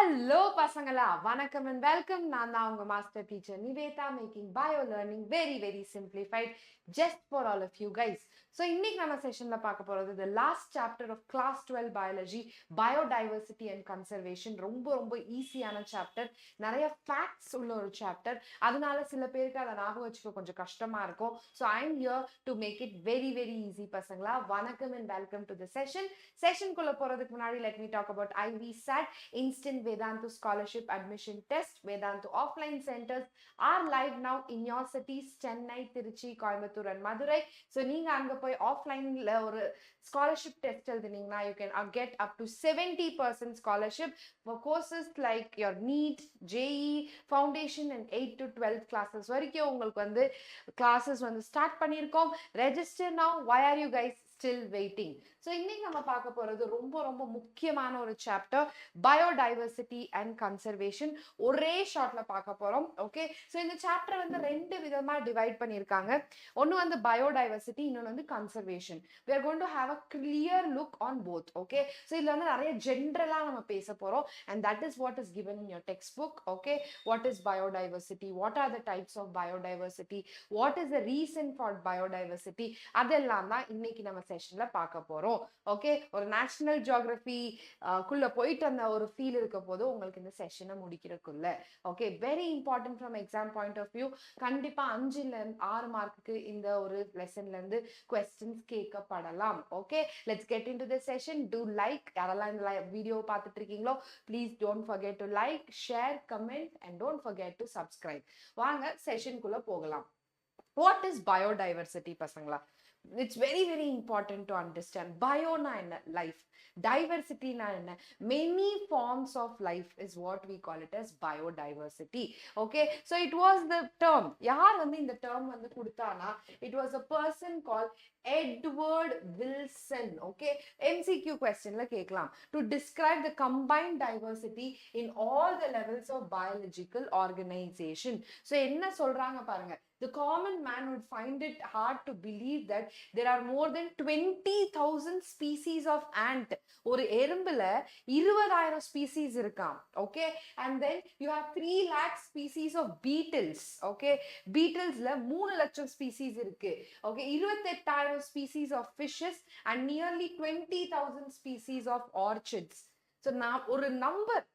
Hello பசங்களா வணக்கம் and welcome. நான் தான் உங்க master teacher Nivetha, making bio learning very simplified just for all of you guys. So இன்னைக்கு நம்ம செஷன்ல பார்க்க போறது the last chapter of class 12 biology, biodiversity and conservation. ரொம்ப ஈஸியான சாப்டர், நிறைய ஃபேக்ட்ஸ் உள்ள ஒரு சாப்டர். அதனால சில பேருக்கு அதை ஞாபகம் வச்சுக்க கொஞ்சம் கஷ்டமா இருக்கும். So I'm here to make it very easy பசங்களா. வணக்கம் and welcome to the session. செஷனுக்குள்ள போறதுக்கு முன்னாடி let me talk about IVSAT, Instant Vedantu Scholarship Admission Test. Vedantu offline centers are live now in your cities, Chennai, Tiruchi, Coimbatore and Madurai. So நீங்க அங்க போய் ஆஃப்லைன்ல ஒரு scholarship test எழுதுனீங்கன்னா you can get up to 70% scholarship for courses like your NEET, JEE, Foundation and 8 to 12 classes வரைக்கும் உங்களுக்கு வந்து classes வந்து start பண்ணிருக்கோம். Register now. Why are you guys still waiting? So இன்னைக்கு நம்ம பார்க்க போறது ரொம்ப முக்கியமான ஒரு சாப்டர், biodiversity and conservation. ஒரே ஷார்ட்ல பார்க்க போறோம். ஓகே, சோ இந்த சாப்டர் வந்து ரெண்டு விதமா டிவைட் பண்ணிருக்காங்க. ஒன்னு வந்து biodiversity, இன்னொன்னு வந்து conservation. We are going to have a clear look on both. Okay, so இதுல வந்து நிறைய ஜெனரலா நம்ம பேச போறோம் and that is what is given in your textbook. Okay, what is biodiversity, what are the types of biodiversity, what is the reason for biodiversity, அதெல்லாம் தான் இன்னைக்கு நம்ம செஷன்ல பார்க்க போறோம். ஓகே, ஒரு நேஷனல் ஜியோகிராஃபி குள்ள போயிட்டு அந்த ஒரு ஃபீல் இருக்க போது உங்களுக்கு இந்த செஷனை முடிக்கிறதுக்குள்ள. Okay, very important from exam point of view. கண்டிப்பா 5-6 மார்க்குக்கு இந்த ஒரு லெசன்ல இருந்து கொஸ்டின்ஸ் கேட்கப்படலாம். Okay, let's get into the session. To like, யாரெல்லாம் இந்த வீடியோ பார்த்துட்டு இருக்கீங்களோ please don't forget to like, share, comment and don't forget to subscribe. வாங்க செஷனுக்குள்ள போகலாம். What is biodiversity பசங்களா? It's very important to understand. Bio na enna, life. Diversity na enna, many forms of life is what we call it as biodiversity. Okay, so it was the term, yaar vandu indha term vandu kudutana, it was a person called Edward Wilson. Okay, MCQ question la keklam, to describe the combined diversity in all the levels of biological organization. So enna solranga parunga, the common man would find it hard to believe that there are more than 20,000 species of ant. ஒரு எறும்புல 20,000 species இருக்காம். Okay, and then you have 3 lakh species of beetles. Okay, beetlesல 3 லட்சம் species இருக்கு. Okay, 28,000 species of fishes and nearly 20,000 species of orchids. So நான் ஒரு number,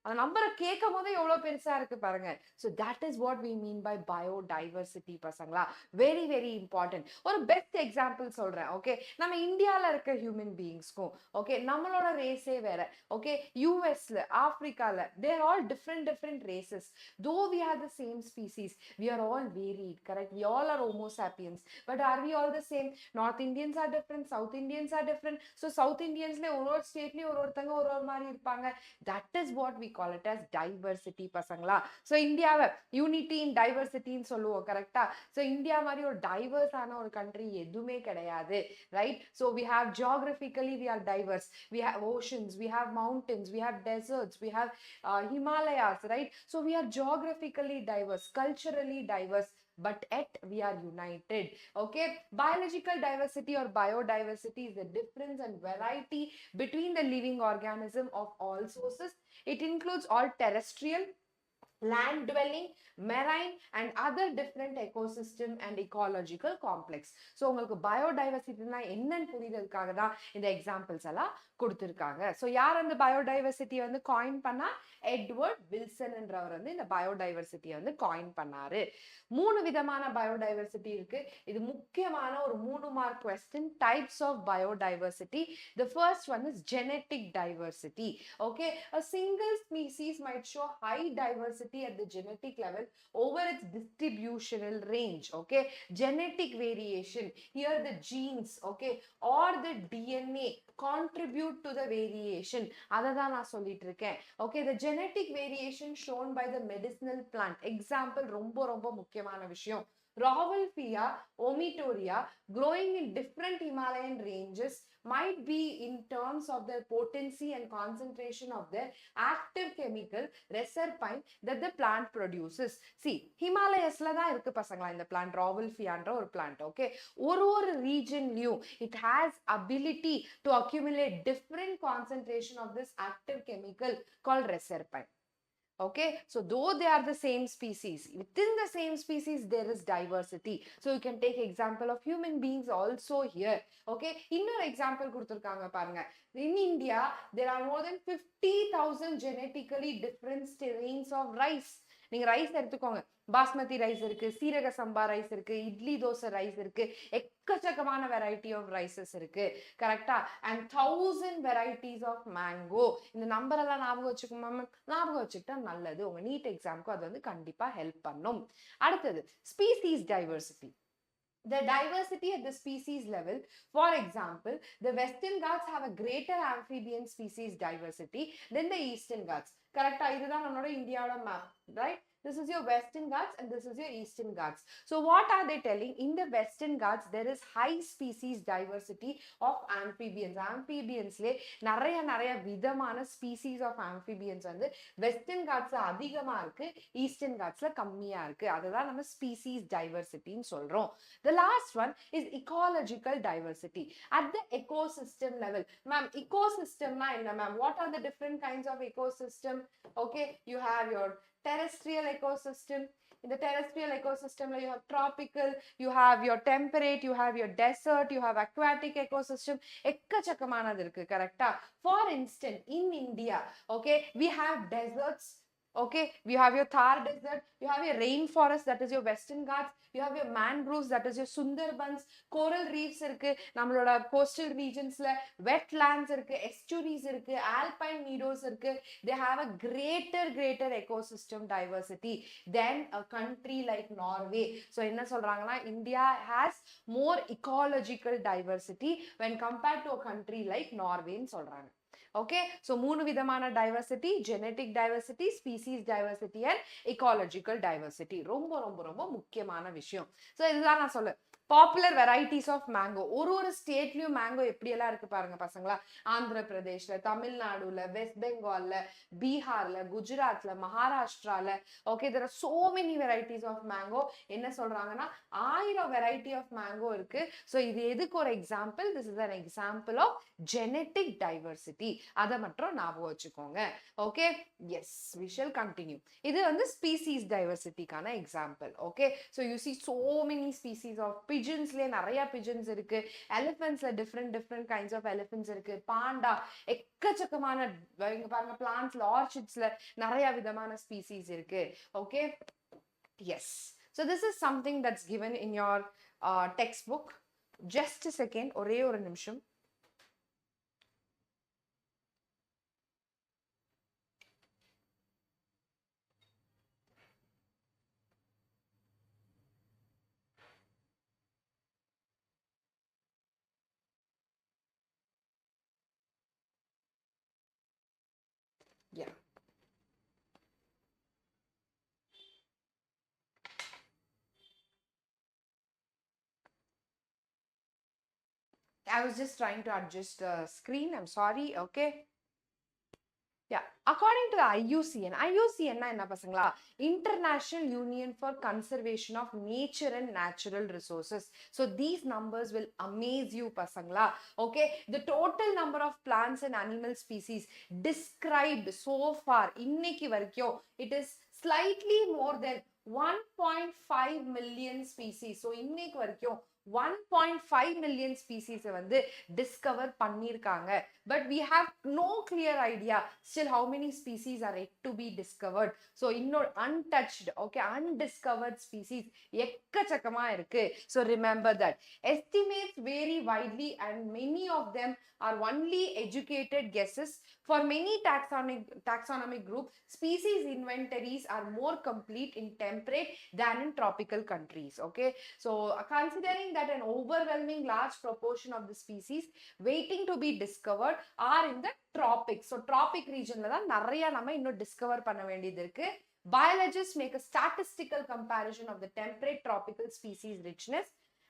அந்த நம்பரை கேட்கும் போதே எவ்வளவு பெருசா இருக்கு பாருங்க. So that is what we mean by biodiversity பசங்களா. very important. ஒரு பெஸ்ட் எக்ஸாம்பிள் சொல்றேன். ஓகே, நம்ம இந்தியால இருக்க ஹியூமன் பீயிங்ஸ்க்கும் ஓகே நம்மளோட ரேஸே வேற. ஓகே, யூஎஸ்ல, ஆப்பிரிக்கால, they are all different races. Though we are the same species, we are all varied, correct? We all are homo sapiens, but are we all the same? North Indians are different, South Indians are different. So South Indiansல ஒரு ஸ்டேட்லயும் ஒருத்தங்க ஒரு மாதிரி இருப்பாங்க. That is what we call it as diversity பசங்களா. So இந்தியாவை unity இன் டைவர்சிட்டின்னு சொல்லுவோம், கரெக்டா? So India மாதிரி ஒரு டைவர்ஸ் ஆன ஒரு கண்ட்ரி எதுவுமே கிடையாது, right? So we have geographically we are diverse. We have oceans, we have mountains, we have deserts, we have Himalayas, right? So we are geographically diverse, culturally diverse, but yet we are united. Okay, biological diversity or biodiversity is the difference and variety between the living organism of all sources. It includes all terrestrial, land dwelling, marine and other different ecosystem and ecological complex. So உங்களுக்கு biodiversityனா என்னன்னு புரியுறதுக்காக தான் இந்த examples எல்லாம் கொடுத்திருக்காங்க. So யார் அந்த biodiversity வந்து coin பண்ணா? எட்வர்ட் வில்சன் என்றவர் வந்து இந்த biodiversity வந்து காயின் பண்ணாரு. 3 விதமான biodiversity இருக்கு. இது முக்கியமான ஒரு 3 mark question. Types of biodiversity. The first one is genetic diversity. Okay, a single species might show high diversity at the genetic level over its distributional range. Okay, genetic variation, here the genes, okay, or the DNA contribute to the variation. adha na solliட்டு இருக்கேன். Okay, the genetic variation shown by the medicinal plant, example ரொம்ப முக்கியமான விஷயம், Rauwolfia omitoria, growing in different Himalayan ranges, might be in terms of their potency and concentration of their active chemical reserpine that the plant produces. See, Himalayasல தான் இருக்கு பசங்களா இந்த plant, Rauwolfia ஒரு plant. Okay, ஒரு region it has ability to accumulate different concentration of this active chemical called reserpine. Okay, so though they are the same species, within the same species there is diversity. So you can take example of human beings also here. Okay, இன்னொரு example கொடுத்திருக்காங்க பாருங்க. In India there are more than 50,000 genetically different strains of rice. நீங்க rice எடுத்துக்கோங்க, basmati rice இருக்கு, சீரக சம்பா rice இருக்கு, idli dosa rice இருக்கு, எக்கச்சக்கமான வெரைட்டி ஆஃப் ரைசஸ் இருக்கு, கரெக்டா? And 1000 varieties of mango. இந்த நம்பர் எல்லாம் ஞாபகம் வச்சுக்கோமா மேம்? ஞாபகம் வச்சுக்கிட்டா நல்லது, உங்க நீட் எக்ஸாம்க்கு அது வந்து கண்டிப்பா ஹெல்ப் பண்ணும். அடுத்தது species diversity. The diversity at the species level, for example, the Western Ghats have a greater amphibian species diversity than the Eastern Ghats. Correct? இதுதான் நம்மளோட இந்தியாவோட map, right? This is your Western Ghats and this is your Eastern Ghats. So what are they telling? In the Western Ghats, there is high species diversity of amphibians. Amphibians le நிறைய விதமான species of amphibians வந்து Western Ghats அதிகமா இருக்கு, Eastern Ghats கம்மியா இருக்கு. அதுதான் நம்ம species diversity ன்னு சொல்றோம். The last one is ecological diversity at the ecosystem level. Ma'am, ecosystem na enna ma'am? What are the different kinds of ecosystem? Okay, you have your terrestrial ecosystem. In the terrestrial ecosystem, you have tropical, you have your temperate, you have your desert, you have aquatic ecosystem. எக்கச்சக்கமானது இருக்கு, கரெக்டா? For instance, in India, okay, we have deserts. Okay, we have your Thar desert, you have your rainforest, that is your Western Ghats, you have your mangroves, that is your Sundarbans, coral reefs irukku, nammaloda coastal regions la wetlands irukku, estuaries irukku, alpine meadows irukku. They have a greater ecosystem diversity than a country like Norway. So enna solranga, India has more ecological diversity when compared to a country like Norway nu solranga. Okay, so மூணு விதமான diversity, genetic diversity, species diversity and ecological diversity. ரொம்ப முக்கியமான விஷயம். So இதுதான் நான் சொல்ல popular varieties of mango. ஒரு ஸ்டேட்லயும் mango எப்படி எல்லாம் இருக்கு பாருங்க பசங்களா. ஆந்திர பிரதேஷ்ல, தமிழ்நாடுல, வெஸ்ட் பெங்கால்ல, பீகார்ல, குஜராத்ல, மகாராஷ்டிரால. Okay, there are so many varieties of mango. என்ன சொல்றாங்கன்னா 1000 variety of mango இருக்கு. So இது எதுக்கு ஒரு example? This is an example of genetic diversity. அதை மட்டும் ஞாபகம் வச்சுக்கோங்க. Okay, yes, we shall continue. இது வந்து species diversity-க்கான example. Okay, so you see so many species of pigeons ல நிறைய pigeons இருக்கு, elephants ல different kinds of elephants இருக்கு, panda, எக்கச்சக்கமான இங்க பாருங்க plants ல, orchids ல நிறைய விதமான species இருக்கு. Okay, yes, so this is something that's given in your textbook. Just a second, ஒரே ஒரு நிமிஷம். Yeah. I was just trying to adjust the screen. I'm sorry. Okay. Yeah. According to the IUCN என்ன பசங்களா? International Union for Conservation of Nature and Natural Resources. So these numbers will amaze you பசங்களா. Okay. The total number of plants and animal species described so far இன்னைக்கு வரைக்கும் it is slightly more than 1.5 million species. So இன்னைக்கு வரைக்கும் 1.5 million species வந்து discover பண்ணிருக்காங்க. But we have no clear idea still how many species are yet to be discovered. So இன்னொரு untouched, okay, undiscovered species எக்கச்சக்கமா இருக்கு. So remember that estimates vary widely and many of them are only educated guesses. For many taxonomic groups, species inventories are more complete in temperate than in tropical countries. Okay, so considering that an overwhelming large proportion of the species waiting to be discovered are in the tropics. So tropic region la தான் நிறைய நம்ம இன்னும் discover பண்ண வேண்டியது இருக்கு. Biologists make a statistical comparison of the temperate tropical species richness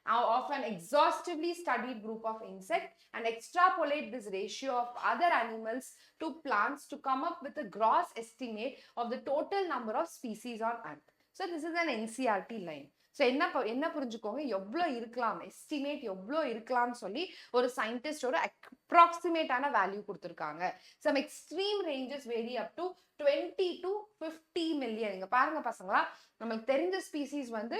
of an exhaustively studied group of insects and extrapolate this ratio of other animals to plants to come up with a gross estimate of the total number of species on earth. So this is an NCERT line. So என்ன புரிஞ்சுக்கோங்க, எவ்வளோ இருக்கலாம், estimate எவ்வளோ இருக்கலாம்னு சொல்லி ஒரு சயின்டிஸ்டோட அப்ராக்சிமேட்டான வேல்யூ கொடுத்துருக்காங்க. Some extreme ranges vary up to 20 to 50 million. இங்க பாருங்க பசங்களா, நம்மளுக்கு தெரிஞ்ச ஸ்பீசிஸ் வந்து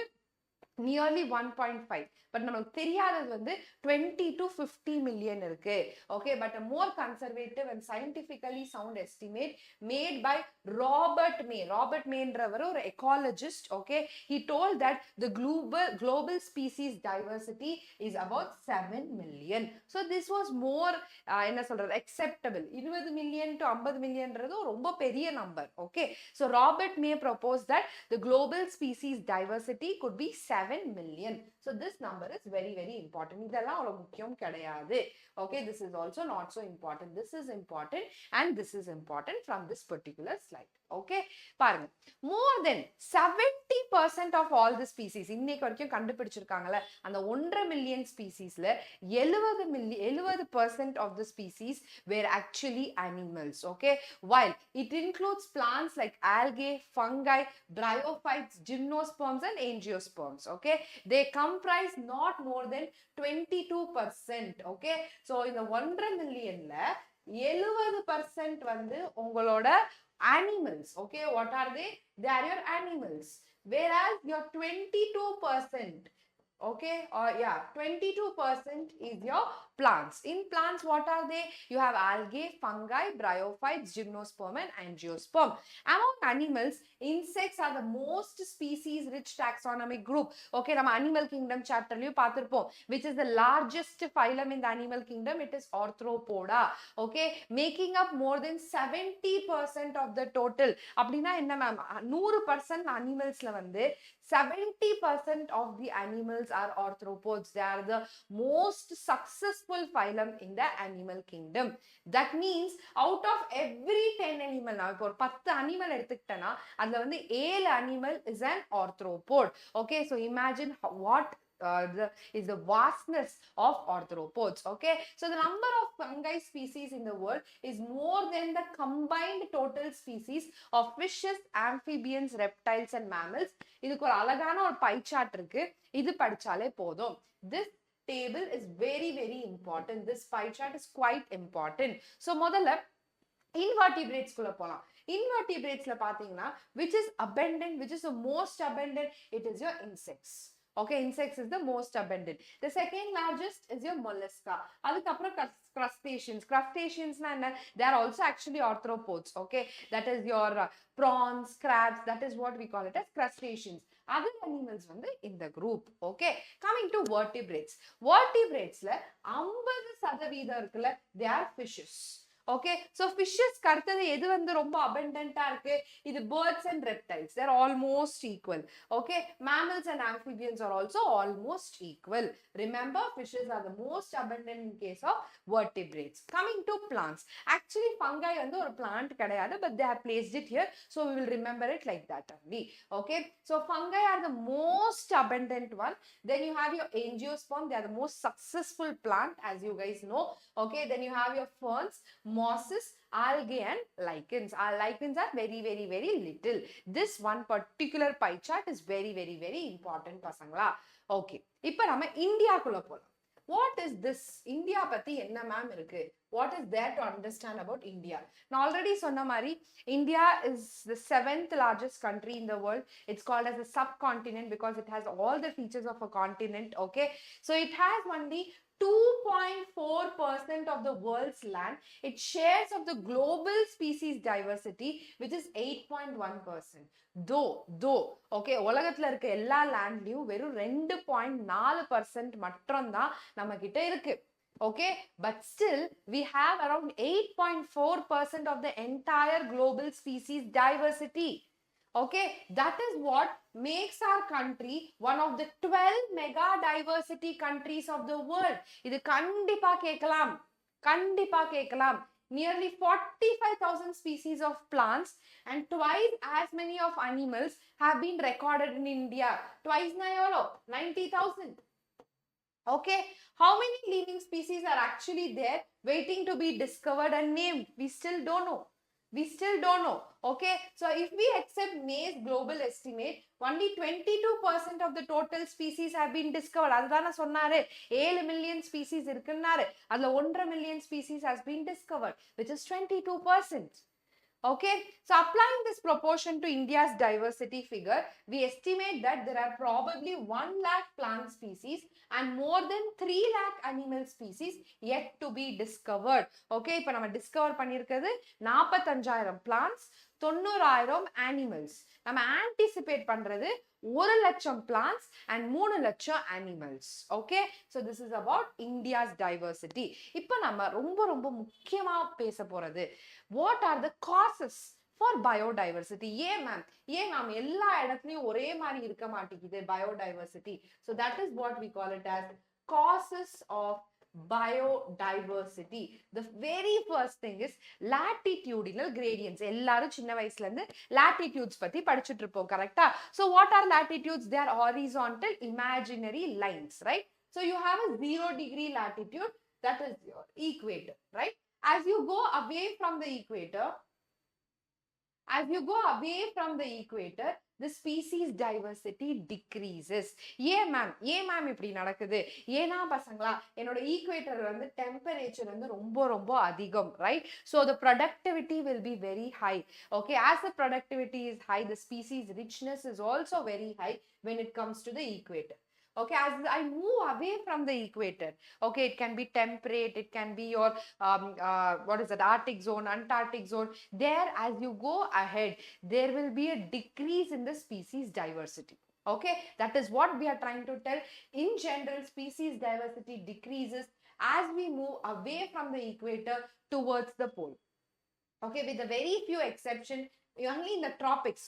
நியர்லி 1.5, பட் நமக்கு தெரியாதது வந்து 20 to 50 மில்லியன் இருக்கு. Okay, but a more conservative and scientifically sound estimate made by Robert மேன்றவர் ஒரு ecologist. Okay, he told that the global species diversity is about 7 million. So this was more என்ன சொல்றது, acceptable. 20 million to 50 மில்லியன்றது ரொம்ப பெரிய number. Okay, so Robert May proposed that the global species diversity could be 7 million. So this number is very, very important. இதெல்லாம் அவ்வளவு முக்கியம் கிடையாது. Okay, this is also not so important. This is important and this is important from this particular slide. Okay, பாருங்க, more than 70% of all the species இன்னைக்கு வரைக்கும் கண்டுபிடிச்சிருக்காங்கல, அந்த 1.5 million ஸ்பீசிஸ்ல 70% of the species were actually animals. Okay, while it includes plants like algae, fungi, bryophytes, gymnosperms and angiosperms. Okay, they comprise not more than 22%. Okay, so இந்த 1.5 மில்லியன்ல 70% வந்து உங்களோட animals. Okay, what are they? They are your animals. Whereas your 22%, okay, or 22% is your plants. In plants, what are they? You have algae, fungi, bryophytes, gymnosperm and angiosperm. Among animals, insects are the most species rich taxonomic group. Okay, நம்ம animal kingdom chapter லயும் பார்த்திருப்போம். Which is the largest phylum in the animal kingdom? It is Arthropoda. Okay, making up more than 70% of the total. அப்படின்னா என்ன ma'am, 100% animalsல வந்து 70% of the animals are arthropods. They are the most successful phylum in the animal kingdom. That means out of every 10 animal, now இப்போ ஒரு 10 animal எடுத்துக்கிட்டேன்னா அதுல வந்து 7 animal is an arthropod. Okay, so imagine what is the vastness of arthropods. Okay, so the number of fungi species in the world is more than the combined total species of fishes, amphibians, reptiles and mammals. இதுக்கு ஒரு அழகான ஒரு pie chart இருக்கு, இது படிச்சாலே போதும். This table is very, very important. This pie chart is quite important. So முதல்ல invertebrates குள்ள போலாம். Invertebrates ல பாத்தீங்கன்னா which is abundant, which is the most abundant? It is your insects. Okay, insects is the most abundant. The second largest is your mollusca. அதுக்கப்புறம் crustaceans. Crustaceans na enna? They are also actually arthropods. Okay, that is your prawns, crabs. That is what we call it as crustaceans. Other animals வந்து in the group. Okay, coming to vertebrates. Vertebrates-ல 50% இருக்குல்ல, they are fishes. Okay, so fishes அடுத்தது எது வந்து ரொம்ப abundant-ஆ இருக்கு? இது birds and reptiles. They are almost equal. Okay, mammals and amphibians are also almost equal. Remember, fishes are the most abundant in case of vertebrates. Coming to plants. Actually, fungi வந்து ஒரு plant கிடையாது, but they have placed it here, so we will remember it like that only. Okay, so fungi are the most abundant one. Then you have your angiosperm. They are the most successful plant, as you guys know. Okay, then you have your ferns, mosses, algae and lichens. Our lichens are very, very, very little. This one particular pie chart is very, very, very important பசங்களா. Okay, இப்போ நம்ம இந்தியாக்குள்ள போலாம். What is this? India பத்தி என்ன ma'am இருக்கு? What is there to understand about India? நான் already சொன்ன மாதிரி India is the 7th largest country in the world. It's called as a subcontinent because it has all the features of a continent. Okay, so it has only 2.4% of the world's land. Its shares of the global species diversity, which is 8.1%. Though, okay, உலகத்துல இருக்க எல்லா லேண்ட்லயும் வெறும் 2.4% மட்டும்தான் நம்ம கிட்ட இருக்கு. Okay, but still we have around 8.4% of the entire global species diversity. Okay, that is what makes our country one of the 12 mega diversity countries of the world. இது கண்டிப்பா கேட்கலாம். Nearly 45,000 species of plants and twice as many of animals have been recorded in India. Twice na yolo 90,000. Okay, how many living species are actually there waiting to be discovered and named? We still don't know. We still don't know. Okay, so if we accept May's global estimate, only 22% of the total species have been discovered. அதுதான சொன்னாரு 7 million species இருக்குன்னாரு அதுல 1.5 million species has been discovered, which is 22%. Okay, so applying this proportion to India's diversity figure, we estimate that there are probably 1 lakh plant species and more than 3 lakh animal species yet to be discovered. Okay, இப்போ நம்ம discover பண்ணியிருக்கிறது 45,000 plants, 90,000 animals. நம்ம anticipate பண்றது 1,00,000 plants and 3,00,000 animals. Okay, so this is about India's diversity. இப்போ நம்ம ரொம்ப முக்கியமா பேச போறது, what are the causes for biodiversity? ஏன் மேம் எல்லா இடத்துலயும் ஒரே மாதிரி இருக்க மாட்டேங்குது biodiversity? So that is what we call it as causes of biodiversity. The very first thing is latitudinal gradients. எல்லாரும் சின்ன வயசுல இருந்து latitudes பத்தி படிச்சிட்டு இருப்போம், கரெக்ட்டா? So what are latitudes? They are horizontal imaginary lines, right? So you have a 0-degree latitude, that is your equator, right? As you go away from the equator, the species diversity decreases. ஏன் ma'am இப்படி நடக்குது? ஏனா பசங்களா, என்னோட equator வந்து temperature வந்து ரொம்ப அதிகம், right? So the productivity will be very high. Okay, as the productivity is high, the species richness is also very high when it comes to the equator. Okay, as I move away from the equator, okay, it can be temperate, it can be your what is that, Arctic zone, Antarctic zone. There, as you go ahead, there will be a decrease in the species diversity. Okay, that is what we are trying to tell. In general, species diversity decreases as we move away from the equator towards the pole. Okay, with a very few exceptions. Only in the tropics,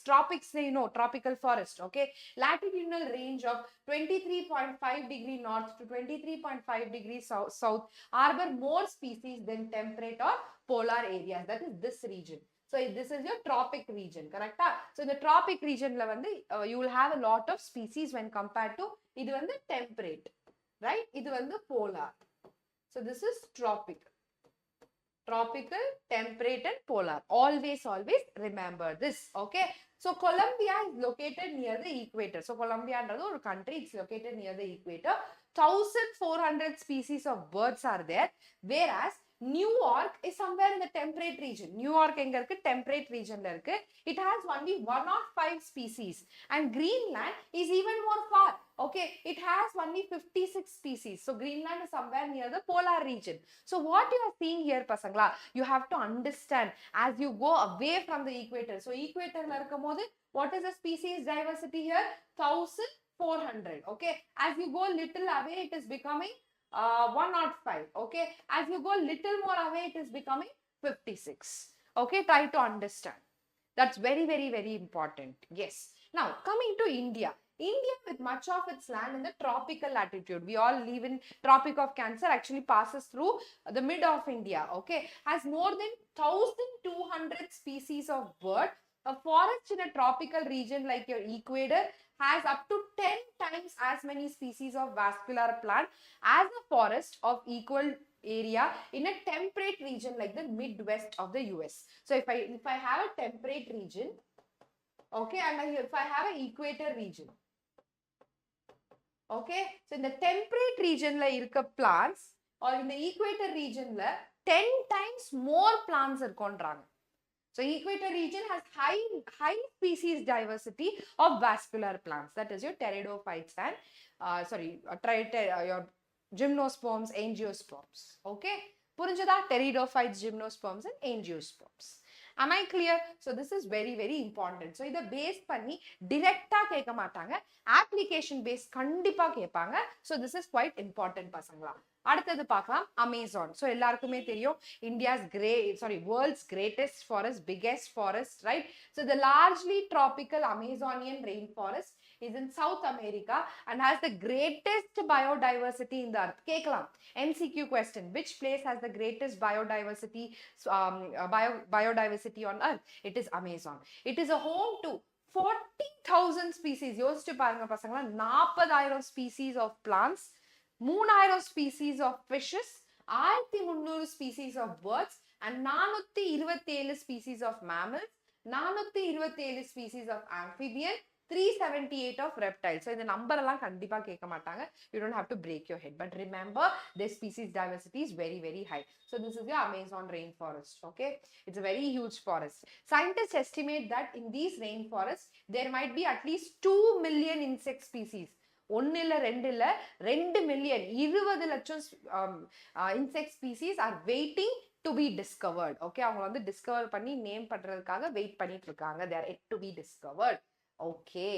you know, tropical forest. Okay, latitudinal range of 23.5 degree north to 23.5 degrees south harbor more species than temperate or polar areas. That is this region. So this is your tropic region, correct? So in the tropic region la vandu you will have a lot of species when compared to idu vandu temperate, right? Idu vandu polar. So this is tropical, temperate and polar. Always remember this. Okay, so Colombia is located near the equator. So Colombia is a country, it's located near the equator. 1,400 species of birds are there, whereas New York is somewhere in the temperate region. New York enga irukku, temperate region la irukku. It has only 105 species, and Greenland is even more far. Okay, it has only 56 species. So Greenland is somewhere near the polar region. So what you are seeing here, pasangla, you have to understand as you go away from the equator. So equator la irukumbodhu, what is the species diversity here? 1,400. Okay, as you go little away, it is becoming 105. Okay, as you go little more away, it is becoming 56. Okay, try to understand. That's very important. Yes. Now coming to India, with much of its land in the tropical latitude, we all live in Tropic of Cancer, actually passes through the mid of India. Okay, has more than 1,200 species of bird. A forest in a tropical region like your equator has up to 10 times as many species of vascular plant as a forest of equal area in a temperate region like the Midwest of the US. So if I have a temperate region, okay, and if I have an equator region, okay, so in the temperate region la irukka plants or in the equator region la 10 times more plants irukondranga. So equator region has high species diversity of vascular plants. That is your pteridophytes and your gymnosperms, angiosperms. Okay, purinjada? Pteridophytes, gymnosperms and angiosperms. Am I clear? So this is very important. So இத base பண்ணி டைரக்டா கேட்க மாட்டாங்க, application based கண்டிப்பா கேட்பாங்க. So this is quite important பசங்களா. அடுத்தது பார்க்கலாம் அமேசான். ஸோ எல்லாருக்குமே தெரியும் world's greatest forest, biggest forest, right? So the largely tropical Amazonian rain forest is in South America and has the greatest biodiversity in the earth. கேட்கலாம் MCQ question, which place has the greatest biodiversity on earth? It is Amazon. It is a home to 40,000 species. யோசிச்சு பாருங்க பசங்களா, 40,000 species of plants, 3000 species of fishes, 1300 species of birds, and 427 species of mammals, 427 species of amphibian, 378 of reptiles. So இந்த number எல்லாம் கண்டிப்பா கேட்க மாட்டாங்க. You don't have to break your head. But remember, their species diversity is very, very high. So this is your Amazon rainforest. Okay, it's a very huge forest. Scientists estimate that in these rainforests there might be at least 2 million insect species. 1 இல்ல 2 இல்ல 2 million 20 லட்சம் insect species are waiting to be discovered. Okay, அவங்க வந்து discover பண்ணி name பண்றதுக்காக wait பண்ணிட்டு இருக்காங்க. They are yet to be discovered. Okay,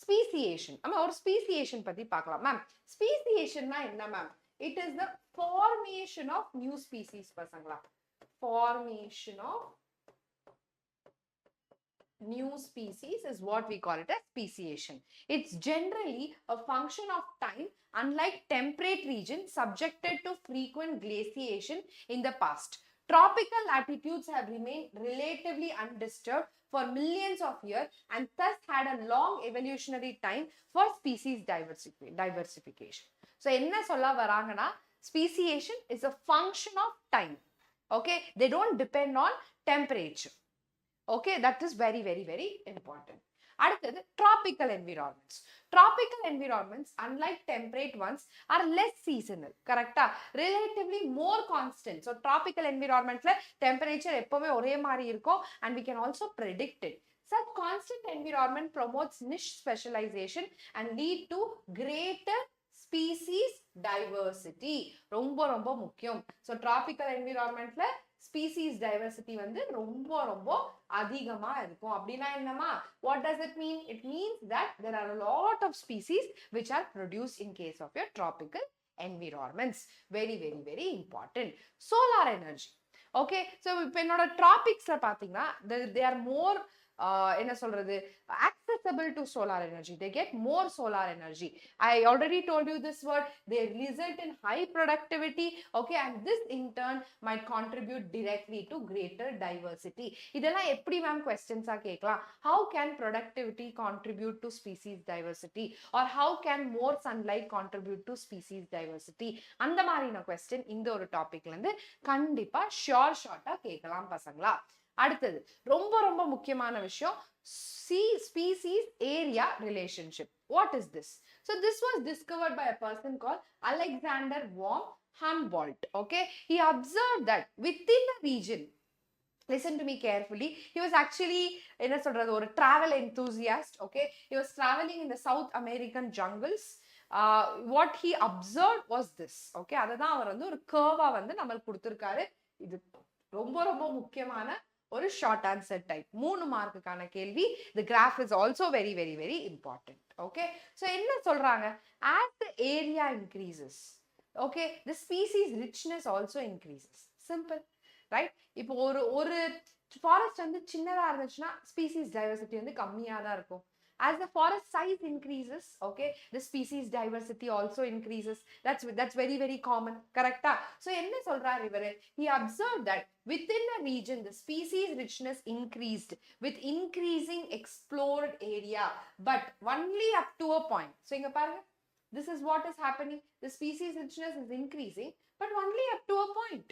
speciation. நம்ம ஒரு speciation பத்தி பார்க்கலாம். மேம், speciationனா என்ன ma'am? It is the formation of new species பசங்களா. Formation of new species is what we call it as speciation. It's generally a function of time, unlike temperate regions subjected to frequent glaciation in the past. Tropical latitudes have remained relatively undisturbed for millions of years and thus had a long evolutionary time for species diversification. So, enna solla varangana, speciation is a function of time. Okay, they don't depend on temperature. Okay, that is very, very, very important. அடுத்தது tropical environments. Tropical environments, unlike temperate ones, are less seasonal. Correcta? Relatively more constant. So, tropical environment la temperature எப்பவுமே ஒரே மாதிரி இருக்கும் and we can also predict it. Such constant environment promotes niche specialization and lead to greater species diversity. ரொம்ப ரொம்ப முக்கியம். So, tropical environment la species diversity வந்து ரொம்ப அதிகமா இருக்கும். அப்படினா என்னமா? What does it mean? It means that there are a lot of species which are produced in case of your tropical environments. Very, very, very important. Solar energy. Okay, so இப்போ என்னோட tropicsல பாத்தீங்கன்னா they are more என்ன சொல்றது, accessible to solar energy. They get more solar energy. I already told you this word. They result in high productivity. Okay, and this in turn might contribute directly to greater diversity. இதெல்லாம் எப்படி ma'am questions ஆ கேட்கலாம்? How can productivity contribute to species diversity? Or how can more sunlight contribute to species diversity? அந்த மாதிரின question இந்த ஒரு டாபிக்ல இருந்து கண்டிப்பா ஷார்ட்டா கேட்கலாம் பசங்களா. அடுத்தது ரொம்ப முக்கியமான விஷயம், species area relationship. What is this? So this was discovered by a person called Alexander von Humboldt. Okay, he observed that within a region, listen to me carefully, he was actually என்ன சொல்றது, ஒரு travel enthusiast. Okay, he was traveling in the South American jungles. What he observed was this. Okay, அததான் அவர் வந்து ஒரு கர்வா வந்து நமக்கு கொடுத்திருக்காரு. இது ரொம்ப முக்கியமான ஒரு ஷார்ட் ஆன்சர் டைப். 3 மார்க்குக்கான கேள்வி. The graph is also very, very, very important. Okay, so என்ன சொல்றாங்க? As the area increases, okay, the species richness also increases. Simple, right? இப்போ ஒரு ஃபாரஸ்ட் வந்து சின்னதா இருந்துச்சுன்னா species diversity வந்து கம்மியா தான் இருக்கும். As the forest size increases, okay, the species diversity also increases. That's very, very common. Correct? So enna solrar ivaru? He observed that within a region the species richness increased with increasing explored area, but only up to a point. So inga parunga, this is what is happening. The species richness is increasing, but only up to a point.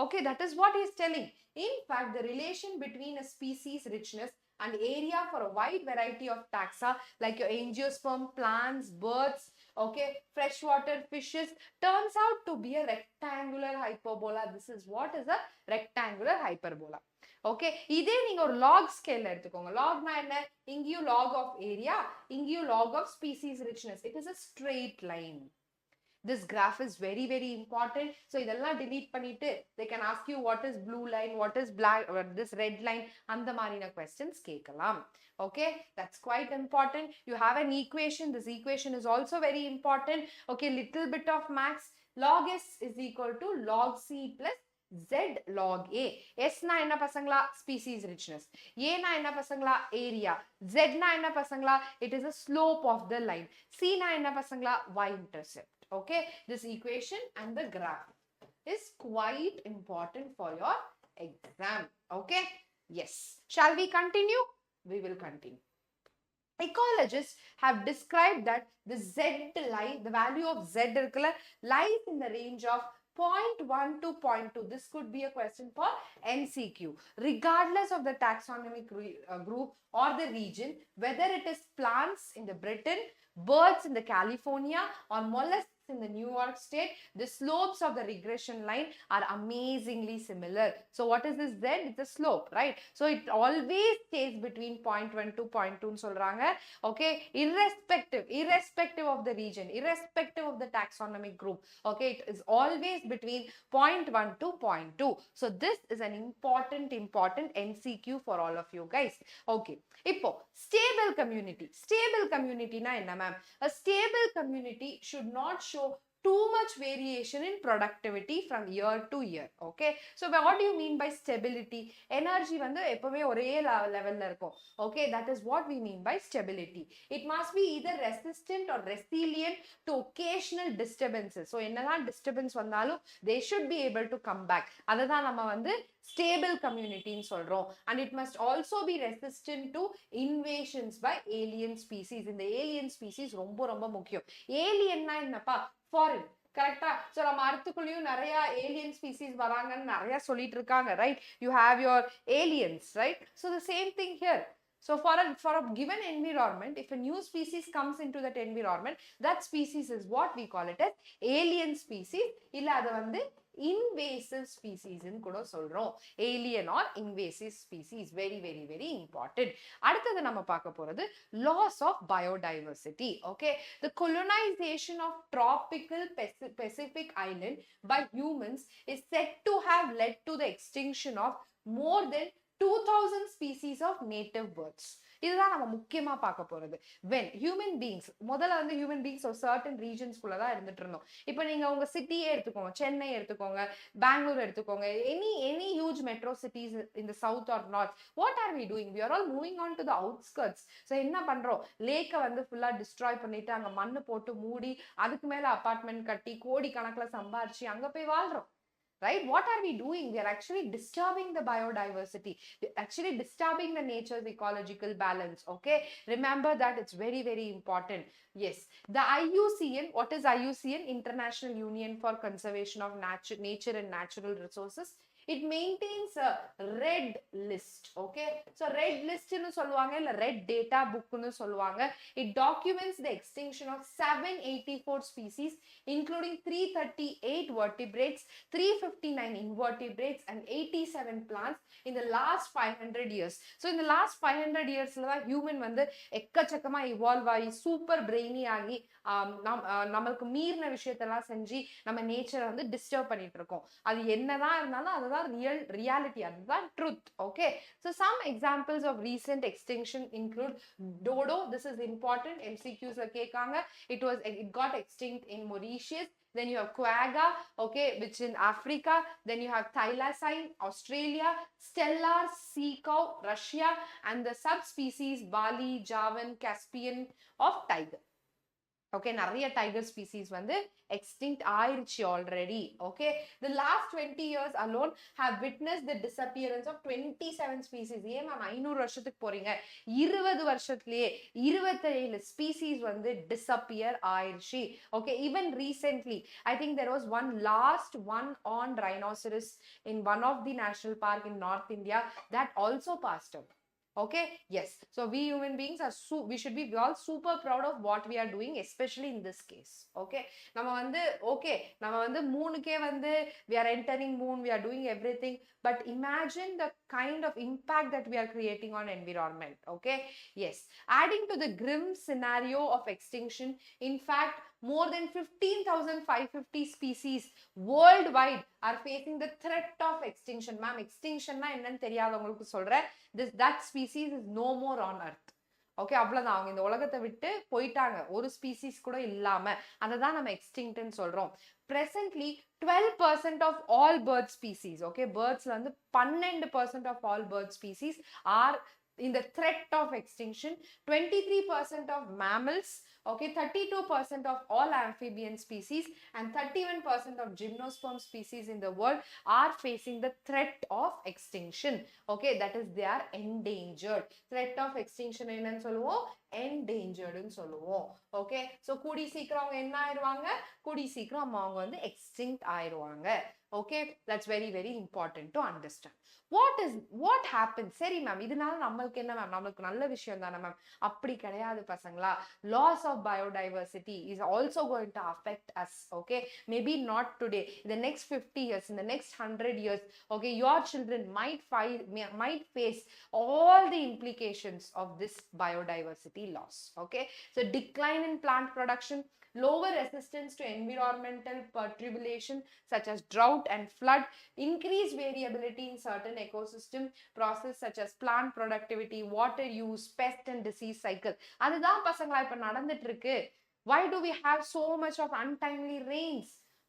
Okay, that is what he is telling. In fact, the relation between a species richness and area for a wide variety of taxa like your angiosperm plants, birds, okay, freshwater fishes turns out to be a rectangular hyperbola. This is what is a rectangular hyperbola. Okay, இதே நீங்க ஒரு log scale எடுத்துக்கோங்க. Logனா என்ன? இங்கேயும் log of area, இங்கேயும் log of species richness. It is a straight line. This graph is very, very important. So இதெல்லாம் delete பண்ணிட்டு they can ask you what is blue line, what is black, this red line, அந்த மாதிரின questions கேட்கலாம். Okay, that's quite important. You have an equation. This equation is also very important. Okay, little bit of maths. Log S is equal to log C plus Z log A. S na enna pasangla? Species richness. A na enna pasangla? Area. Z na enna pasangla? It is a slope of the line. C na enna pasangla? Y-intercept. Okay, this equation and the graph is quite important for your exam. Okay, yes. Shall we continue? We will continue. ecologists have described that the the value of z lies in the range of 0.1 to 0.2. This could be a question for MCQ. Regardless of the taxonomic group or the region, whether it is plants in the Britain, birds in the California, or mollusks in the New York state, the slopes of the regression line are amazingly similar. So what is this z? It's a slope, right? So it always stays between 0.1 to 0.2 solranga. Okay, irrespective of the region, irrespective of the taxonomic group. Okay, it is always between 0.1 to 0.2. So this is an important MCQ for all of you guys. Okay, இப்போ stable community na enna ma'am? A stable community should not show too much variation in productivity from year to year. Okay, so what do you mean by stability? Energy வந்து எப்பவே ஒரே லெவல்ல இருக்கும். Okay, that is what we mean by stability. It must be either resistant or resilient to occasional disturbances. So என்னதான் disturbance வந்தாலும் they should be able to come back. அததான் நம்ம வந்து stable community ன்னு சொல்றோம். And it must also be resistant to invasions by alien species. இந்த alien species ரொம்ப ரொம்ப முக்கியம். Alienனா என்னப்பா? Foreign. கரெக்டா? So நம்ம அர்த்தக்குள்ளேயும் நிறைய alien species வராங்கன்னு நிறைய சொல்லிட்டு இருக்காங்க, right? You have your aliens, right? So the same thing here. So for a given environment, if a new species comes into that environment, that species is what we call it as alien species. இல்ல அது வந்து invasive species ன்னு கூட சொல்றோம். Alien or invasive species. Very, very, very important. அடுத்தது நம்ம பார்க்க போறது loss of biodiversity. Okay, the colonization of tropical Pacific island by humans is said to have led to the extinction of more than 2000 species of native birds. இதுதான் நம்ம முக்கியமா பார்க்க போறது. When human beings, முதல்ல வந்து human beings ஒரு certain regions குள்ள தான் இருந்துட்டு இருந்தோம். இப்போ நீங்க உங்க சிட்டியே எடுத்துக்கோங்க, சென்னை எடுத்துக்கோங்க, பெங்களூர் எடுத்துக்கோங்க, any huge metro cities in the south or north, what are we doing? We are all moving on to the outskirts. So என்ன பண்றோம்? லேக்க வந்து ஃபுல்லா டிஸ்ட்ராய் பண்ணிட்டு அங்க மண்ணு போட்டு மூடி அதுக்கு மேல அபார்ட்மெண்ட் கட்டி கோடி கணக்குல சம்பாரிச்சு அங்க போய் வாழ்றோம். Right? What are we doing? We are actually disturbing the biodiversity. We're actually disturbing the nature's ecological balance. Okay? Remember that, it's very, very important. Yes. The IUCN, what is IUCN? International Union for Conservation of Nature and Natural Resources. It maintains a red list. Okay? So red list nu solluvaanga illa red data book nu solluvaanga. It documents the extinction of 784 species including 338 vertebrates, 359 invertebrates and 87 plants in the last 500 years. So in the last 500 years la human வந்து எக்கச்சக்கமா evolve ஆகி super brainy ஆகி நமக்கு மீறின விஷயத்தெல்லாம் செஞ்சு நம்ம நேச்சரை வந்து டிஸ்டர்ப் பண்ணிட்டு இருக்கோம். அது என்னதான் இருந்தாலும் அதுதான் reality, அதுதான் truth. Okay, so some examples of recent extinction include dodo. This is important, MCQs la கேட்காங்க. It got extinct in Mauritius. Then you have quagga, okay, which in Africa. Then you have thylacine, Australia, stellar sea cow, Russia, and the subspecies Bali, Javan, Caspian of tiger. Okay, நிறைய tiger species வந்து extinct ஆயிருச்சு already. Okay, the last 20 years alone have witnessed the disappearance of 27 species. ஏன் ma'am 500 வருஷத்துக்கு போறீங்க? 20 வருஷத்துலயே 27 species வந்து disappear ஆயிருச்சு. Okay, even recently I think there was one on rhinoceros in one of the national park in North India that also passed away. Okay, yes, so we human beings are we should be all super proud of what we are doing, especially in this case. Okay, நம்ம வந்து மூணுக்கே வந்து we are entering moon, we are doing everything, but imagine the kind of impact that we are creating on environment. Okay, yes, adding to the grim scenario of extinction, in fact more than 15,550 species worldwide are facing the threat of extinction. Ma'am, extinction na என்னன்னு தெரியாதவங்களுக்கு சொல்றேன். That species is no more on earth. Okay, அவ்வளவுதான், அவங்க இந்த உலகத்தை விட்டு போயிட்டாங்க, ஒரு ஸ்பீசிஸ் கூட இல்லாம. அததான் நம்ம எக்ஸ்டிங்க்ட்னு சொல்றோம். Presently 12% of all bird species, okay, birdsல வந்து 12% of all bird species are in the threat of extinction. 23% of mammals, okay, 32% of all amphibian species, and 31% of gymnosperm species in the world are facing the threat of extinction. Okay, that is they are endangered. Threat of extinction என்னன்னு சொல்லுவோம், endangered சொல்லுவோம். Okay, so கூடி சீக்கிரம் அவங்க என்ன ஆயிடுவாங்க, கூடி சீக்கிரம் அவங்க வந்து extinct ஆயிடுவாங்க. Okay, that's very very important to understand. What happens? சரி மேம், இதனால நம்மளுக்கு என்ன மேம், நம்மளுக்கு நல்ல விஷயம் தானே மேம்? அப்படி கிடையாது பசங்களா. Loss of biodiversity is also going to affect us. Okay, maybe not today, in the next 50 years, in the next 100 years, okay, your children might face all the implications of this biodiversity loss. Okay, so decline in plant production, lower resistance to environmental perturbation such as drought and flood, increased variability in certain ecosystem process such as plant productivity, water use, pest and disease cycle. அதுதான் பசங்களா இப்ப நடந்துட்டு இருக்கு. Why do we have so much of untimely rains?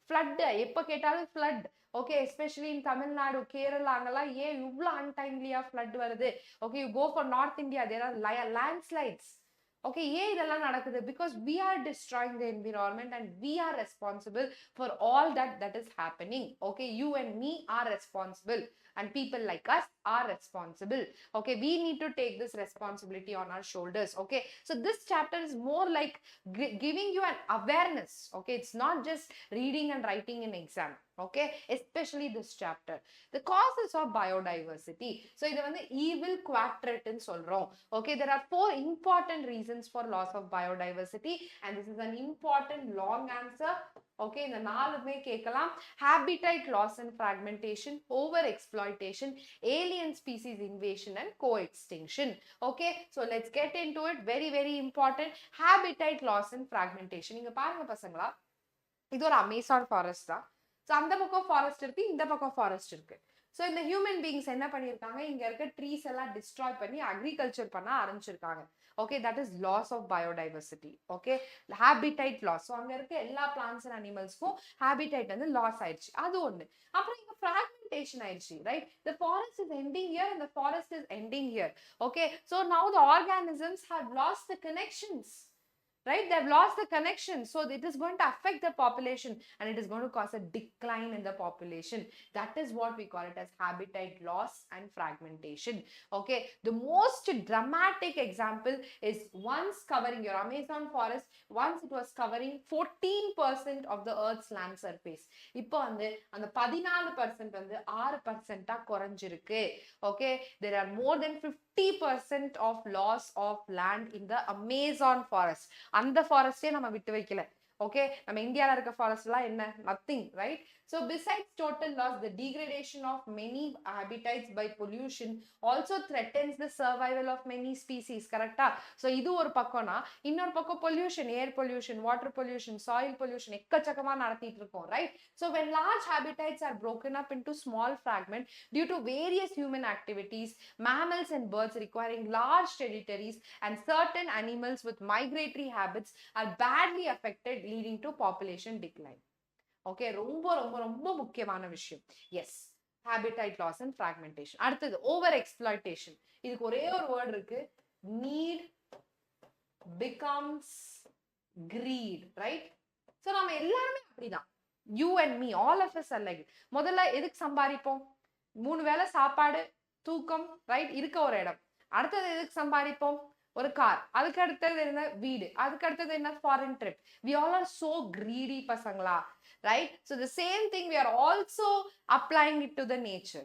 Flood, எப்ப கேட்டாலும் flood. Okay, especially in Tamil Nadu, Kerala, அங்கெல்லாம் ஏன் இவ்ளோ untimely-ஆ flood வருது? Okay, you go for North India, there are landslides. Okay, ஏன் இதெல்லாம் நடக்குது? Because we are destroying the environment and we are responsible for all that is happening. Okay, you and me are responsible, and people like us are responsible. Okay, we need to take this responsibility on our shoulders. Okay, so this chapter is more like giving you an awareness. Okay, it's not just reading and writing in exam. Okay, especially this chapter, the causes of biodiversity. So இது வந்து evil quadrant ன்னு சொல்றோம். Okay, there are 4 important reasons for loss of biodiversity, and this is an important long answer. Okay, இந்த நாலுமே கேட்கலாம். Habitat loss and fragmentation, over exploitation, alien species invasion and co-extinction. Okay, so let's get into it. Very very important. Habitat loss and fragmentation. இங்க பாருங்க பசங்களா, இது ஒரு Amazon forest தான். So அந்த பக்கம் ஃபாரஸ்ட் இருக்கு, இந்த பக்கம் ஃபாரஸ்ட் இருக்கு. ஸோ இந்த ஹியூமன் பீயிங்ஸ் என்ன பண்ணியிருக்காங்க, இங்க இருக்க ட்ரீஸ் எல்லாம் டிஸ்ட்ராய் பண்ணி அக்ரிகல்ச்சர் பண்ண ஆரம்பிச்சிருக்காங்க. Okay, that is loss of biodiversity. Okay, habitat loss. So அங்க இருக்க எல்லா பிளான்ட்ஸ் அண்ட் அனிமல்ஸ்க்கும் ஹேபிடைட் வந்து லாஸ் ஆயிடுச்சு, அது ஒண்ணு. அப்புறம் இங்க fragmentation ஆயிடுச்சு, right? The forest is ending here and the forest is ending here. Okay, so now the organisms have lost the connections. Right, they've lost the connection, so it is going to affect the population and it is going to cause a decline in the population. That is what we call it as habitat loss and fragmentation. Okay, the most dramatic example is once covering your Amazon forest, once it was covering 14% of the earth's land surface. இப்போ வந்து அந்த 14% வந்து 6% குறைஞ்சிருக்கு. Okay, there are more than 50% of loss of land in the Amazon forest. அந்த ஃபாரஸ்டே நம்ம விட்டு வைக்கல. Okay, நம்ம இந்தியால இருக்க ஃபாரஸ்ட் எல்லாம் என்ன, nothing, right? So besides total loss, the degradation of many habitats by pollution also threatens the survival of many species. கரெக்டா? ஸோ இது ஒரு பக்கம்னா, இன்னொரு பக்கம் pollution, air pollution, water pollution, soil pollution எக்கச்சக்கமா நடத்திட்டு இருக்கோம், right? So when large habitats are broken up into small fragments due to various human activities, mammals and birds requiring large territories and certain animals with migratory habits are badly affected, leading to population decline. Okay, ரொம்ப ரொம்ப ரொம்ப முக்கியமான விஷயம். Yes, habitat loss and fragmentation. அடுத்தது over exploitation. இதுக்கு ஒரே ஒரு word இருக்கு, need becomes greed, right? So நம்ம எல்லாருமே அப்படிதான். You and me, all of us are like it. முதல்ல எதுக்கு சம்பாதிப்போம்? 3 வேளை சாப்பாடு, தூக்கம், ரைட், இருக்க ஒரு இடம். அடுத்தது எதுக்கு சம்பாதிப்போம்? ஒரு கார். அதுக்கு அடுத்தது என்ன? வீடு. அதுக்கு அடுத்தது என்ன? Foreign trip. We all are so greedy பசங்களா, right? So the same thing we are also applying it to the nature.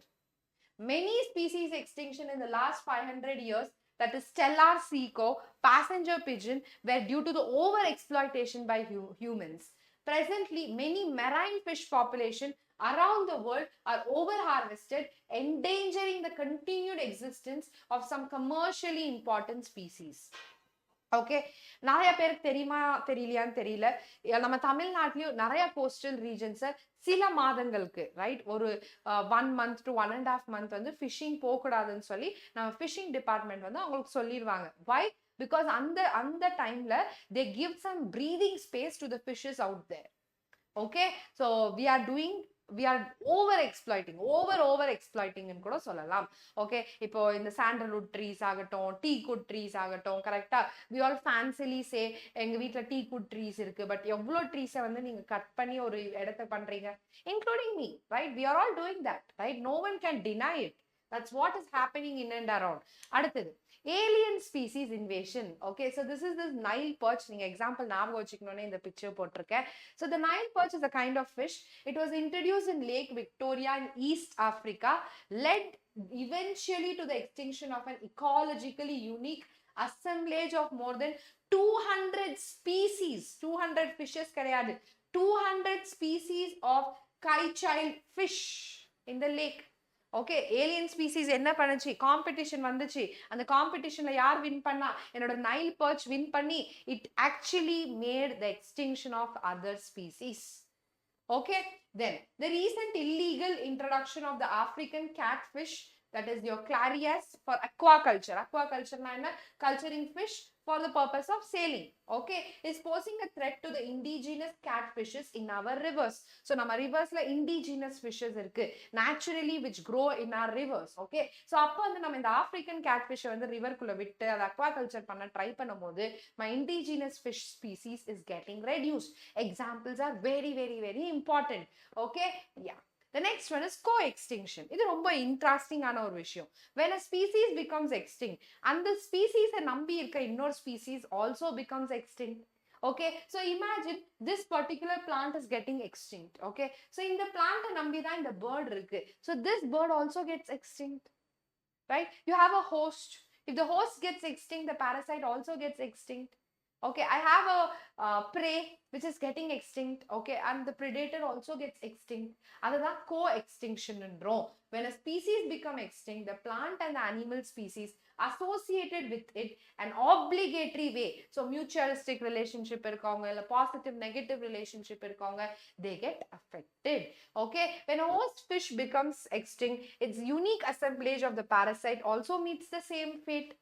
Many species extinction in the last 500 years, that is stellar seacow, passenger pigeon, were due to the over exploitation by humans. Presently, many marine fish population around the world are over harvested, endangering the continued existence of some commercially important species. Okay, நிறைய பேருக்கு தெரியுமா தெரியலையான்னு தெரியல, நம்ம தமிழ்நாட்டிலயும் நிறைய coastal ரீஜன்ஸை சில மாதங்களுக்கு, right, ஒரு 1 month to 1.5 month வந்து ஃபிஷிங் போகக்கூடாதுன்னு சொல்லி நம்ம ஃபிஷிங் டிபார்ட்மெண்ட் வந்து அவங்களுக்கு சொல்லிடுவாங்க. வை? Because அந்த டைம்ல they give some breathing space to the fishes out there. Okay, so we are doing we are over exploiting ன்னு கூட சொல்லலாம். ஓகே, இப்போ இந்த சாண்டல்வுட் ட்ரீஸ் ஆகட்டும், டீ குட் ட்ரீஸ் ஆகட்டும், கரெக்டா we all fancily say எங்க வீட்ல டீ குட் ட்ரீஸ் இருக்கு, பட் எவ்வளோ ட்ரீஸை வந்து நீங்க கட் பண்ணி ஒரு இடத்த பண்றீங்க, including me, right? we are all doing that, right? no one can deny it. That's what is happening in and around. அடுத்தது alien species invasion. Okay, so this is this Nile perch. நீங்க example ஞாபகம் வச்சுக்கணும்னே இந்த picture போட்டிருக்கேன். So the Nile perch is a kind of fish. It was introduced in Lake Victoria in East Africa, led eventually to the extinction of an ecologically unique assemblage of more than 200 species. 200 fishes கிடையாது, 200 species of kite-child fish in the lake. Okay, alien species என்ன பண்ணுச்சு, competition வந்துச்சு, அந்த காம்படிஷன்ல யார் win பண்ணா, என்னோட Nile perch win பண்ணி, it actually made the extinction of other species. Okay, then the recent illegal introduction of the African catfish, that is your clarias, for aquaculture. Aquaculture na enna, culturing fish for the purpose of sailing, okay, is posing a threat to the indigenous catfishes in our rivers. So nama rivers la indigenous fishes irukku naturally which grow in our rivers. Okay, so appo and nama inda African catfish வந்து river குள்ள விட்டு அத aquaculture பண்ண try பண்ணும்போது my indigenous fish species is getting reduced. Examples are very very very important. Okay, yeah. The next one is co-extinction. இது ரொம்ப இன்ட்ரெஸ்டிங்கான ஒரு விஷயம். When a species becomes extinct, அந்த species நம்பி இருக்க இன்னொரு species also becomes extinct. Okay, so imagine this particular plant is getting extinct. Okay, so இந்த plant நம்பி தான் இந்த bird இருக்கு. So this bird also gets extinct, right? You have a host. If the host gets extinct, the parasite also gets extinct. Okay, I have a prey which is getting extinct, okay, and the predator also gets extinct. Adha co-extinction endrom. When a species become extinct, the plant and the animal species associated with it an obligatory way, so mutualistic relationship irukavanga illa positive negative relationship irukavanga, they get affected. Okay, when a host fish becomes extinct, its unique assemblage of the parasite also meets the same fate.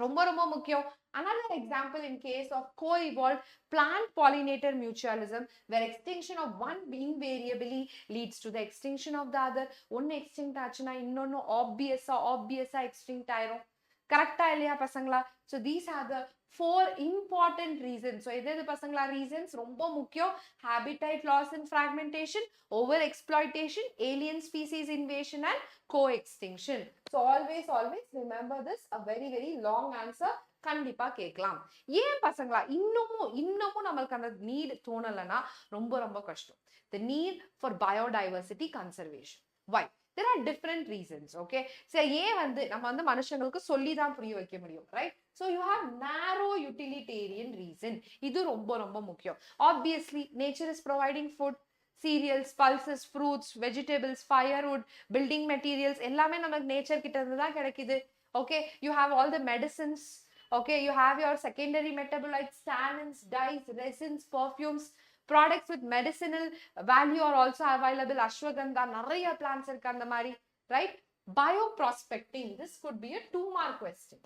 ரொம்ப ரொம்ப முக்கியம். Another example in case of co-evolved plant pollinator mutualism, where extinction of one invariably leads to the extinction of the other. ஒன்னு extinct ஆச்சுன்னா இன்னொன்னு obviously extinct ஆயிரும். கரெக்டா இல்லையா பசங்களா? So these are the 4 important reasons. So எது பசங்களா reasons ரொம்ப முக்கியம்? Habitat loss and fragmentation, over exploitation, alien species invasion and co-extinction. So always remember this, a very very long answer கண்டிப்பா கேட்கலாம். ஏன் பசங்களா இன்னமும் நம்மளுக்கு அந்த நீட் தோணலனா ரொம்ப ரொம்ப கஷ்டம். The need for biodiversity conservation. Why? There are different reasons. Okay, so ஏன் வந்து நம்ம வந்து மனுஷங்களுக்கு சொல்லி தான் புரிய வைக்க முடியும், right? So you have narrow utilitarian reason. இது ரொம்ப ரொம்ப முக்கியம். Obviously nature is providing food, cereals, pulses, fruits, vegetables, firewood, building materials, எல்லாமே நமக்கு நேச்சர் கிட்ட இருந்து தான் கிடைக்குது. Okay, you have all the medicines. Okay, you have your secondary metabolites, tannins, dyes, resins, perfumes. Products with medicinal value are also available. Ashwagandha, நிறைய plants இருக்கு அந்த மாதிரி, right? Bioprospecting, this could be a 2-mark question.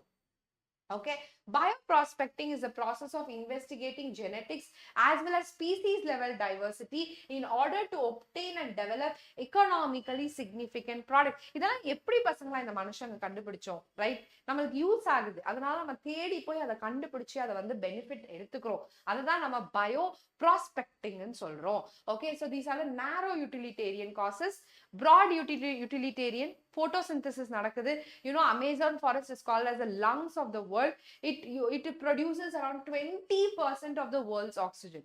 Okay, bioprospecting is the process of investigating genetics as well as species level diversity in order to obtain and develop economically significant products. இதெல்லாம் எப்படி பசங்களா இந்த மனுஷங்க கண்டுபிடிச்சோம், right? நமக்கு use ஆகுது, அதனால நம்ம தேடி போய் அதை கண்டுபிடிச்சு அதை வந்து பெனிஃபிட் எடுத்துக்கிறோம். அதுதான் நம்ம bioprospecting சொல்றோம். Okay, so these are the narrow utilitarian causes. Broad utilitarian, photosynthesis நடக்குது. You know, Amazon forest is called as the lungs of the world. It produces around 20% of the world's oxygen.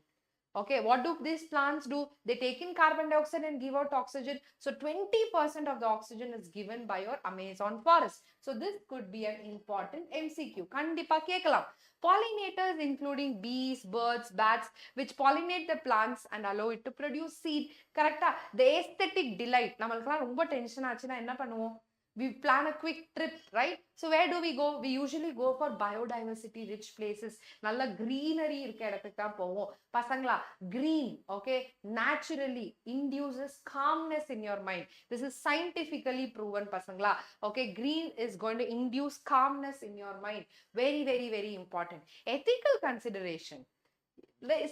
Okay, what do these plants do? They take in carbon dioxide and give out oxygen. So 20% of the oxygen is given by your Amazon forest. So this could be an important MCQ. Kandipa kekalam. Pollinators including bees, birds, bats, which pollinate the plants and allow it to produce seed. Correct? The aesthetic delight. Namalukku romba tension aachina enna பண்ணுவோம்? We plan a quick trip, right? So where do we go? We usually go for biodiversity rich places. Nalla greenery irukka edathukku dhaan povom. Pasangla, green, okay, naturally induces calmness in your mind. This is scientifically proven, pasangla. Okay, green is going to induce calmness in your mind. Very very very important. Ethical consideration.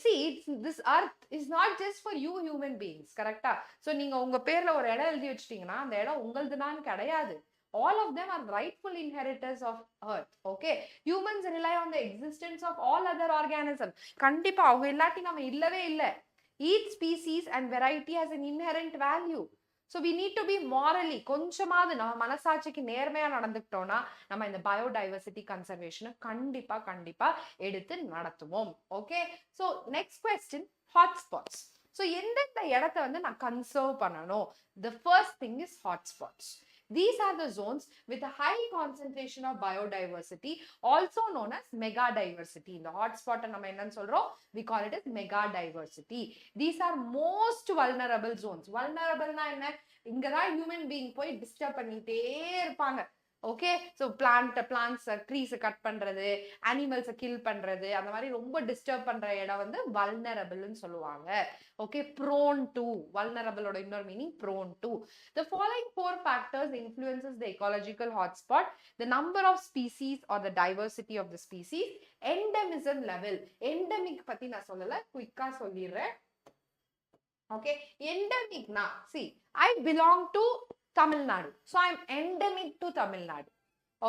See, this earth is not just for you human beings, correct? So நீங்க உங்க பேர்ல ஒரு இடம் எழுதி வச்சிட்டீங்கன்னா அந்த இடம் உங்களுதுதான் கிடையாது. All of them are rightful inheritors of earth. Okay, humans rely on the existence of all other organisms. கண்டிப்பா அவங்க இல்லாட்டி நம்ம இல்லவே இல்ல. Each species and variety has an inherent value. So we need to be morally கொஞ்சமாவது நம்ம மனசாட்சிக்கு நேர்மையா நடந்துக்கிட்டோம்னா நம்ம இந்த biodiversity conservation கண்டிப்பா எடுத்து நடத்துவோம். Okay, so next question, hotspots. So எந்தெந்த இடத்தை வந்து நான் கன்சர்வ் பண்ணணும்? The first thing is hotspots. These are the zones with a high concentration of biodiversity, also known as megadiversity. In the hotspot, we call it as megadiversity. These are most vulnerable zones. Vulnerable na enna? Ingada human being poi disturb pannite irupanga. Okay, so plants trees cut பண்றது, animals kill பண்றது, அந்த மாதிரி ரொம்ப disturb பண்ற இடம் வந்து vulnerable ன்னு சொல்லுவாங்க. Okay, prone to, vulnerable ஓட இன்னொரு meaning prone to. The following 4 factors influences the ecological hotspot: the number of species or the diversity of the species, endemism level. Endemic பத்தி நான் சொல்லல, குயிக்கா சொல்லிடுறேன். Okay, endemic na, see, I belong to Tamil Nadu, so I am endemic to Tamil Nadu.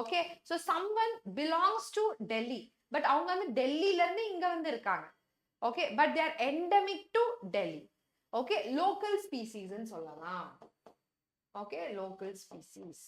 Okay, so someone belongs to Delhi, but avanga வந்து டெல்லில இருந்து இங்க வந்து இருக்காங்க. Okay, but they are endemic to Delhi. Okay, local species ன்னு சொல்லலாம். Okay, local species.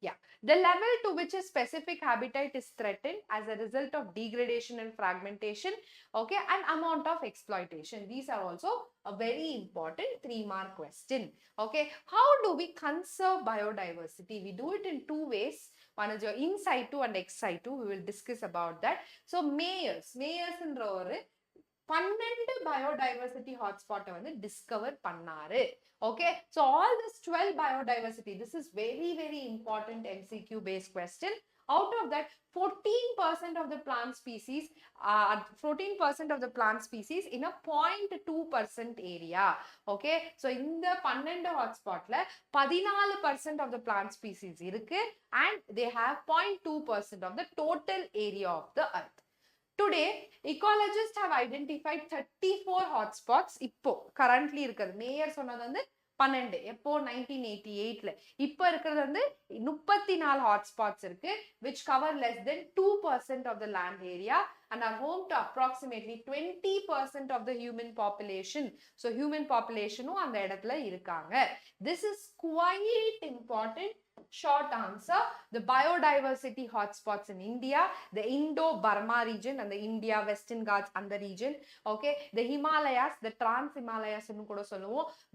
Yeah, the level to which a specific habitat is threatened as a result of degradation and fragmentation, okay, and amount of exploitation. These are also a very important 3-mark question. Okay, how do we conserve biodiversity? We do it in 2 ways. One is your in situ and ex situ. We will discuss about that. So mayors என்ற ஒரு 12 biodiversity hotspot வந்து discover பண்ணாரு. Okay, so all this 12 biodiversity, this is very important MCQ based question. Out of that, 14% of the plant species in a 0.2% area. Okay, so in the 12 hotspot la 14% of the plant species irukku and they have 0.2% of the total area of the earth. Today, ecologists have identified 34 hotspots. இப்போ currently இருக்கிறது mayor சொன்னது வந்து 12 எப்போ 1988 ல இப்போ இருக்கிறது வந்து 34 hotspots இருக்கு which cover less than 2% of the land area and are home to approximately 20% of the human population. So human populationும் அந்த இடத்துல இருக்காங்க. This is quite important. Short answer, the biodiversity hotspots in India, the Indo-Burma region and the India Western Ghats and the region, okay, the Himalayas, the Trans-Himalayas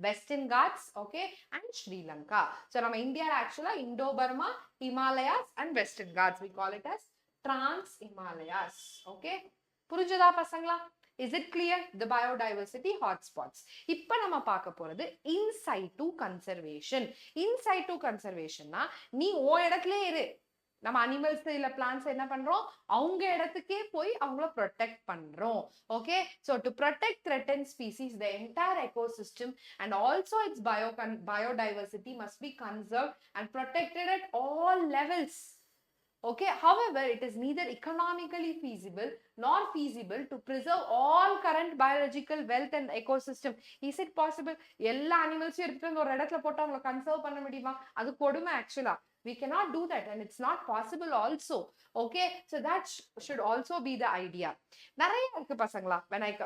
Western Ghats, okay, and Sri Lanka. So nama India actually Indo-Burma, Himalayas and Western Ghats, we call it as Trans-Himalayas. Okay, புரிஞ்சதா பசங்களா? Is it clear? The biodiversity hotspots. இப்ப நம்ம பார்க்க போறது in situ conservation. In situ conservation னா நீ இடத்திலே இரு, நம்ம அனிமல்ஸ் இல்ல பிளான்ட்ஸ் என்ன பண்றோம், அவங்க இடத்துக்கே போய் அவங்கள ப்ரொடெக்ட் பண்றோம். Okay, so to protect threatened species, the entire ecosystem and also its biodiversity must be conserved and protected at all levels. Okay, however, it is neither economically feasible nor feasible to preserve all current biological wealth and ecosystem. Is it possible? எல்லா அனிமல்ஸையும் எடுத்துட்டு ஒரு இடத்துல போட்டு அவங்களை conserve பண்ண முடியுமா? அது கொடுமை ஆக்சுவலா. We cannot do that and it's not possible also. Okay, so that should also be the idea. நிறைய இருக்கு பசங்களா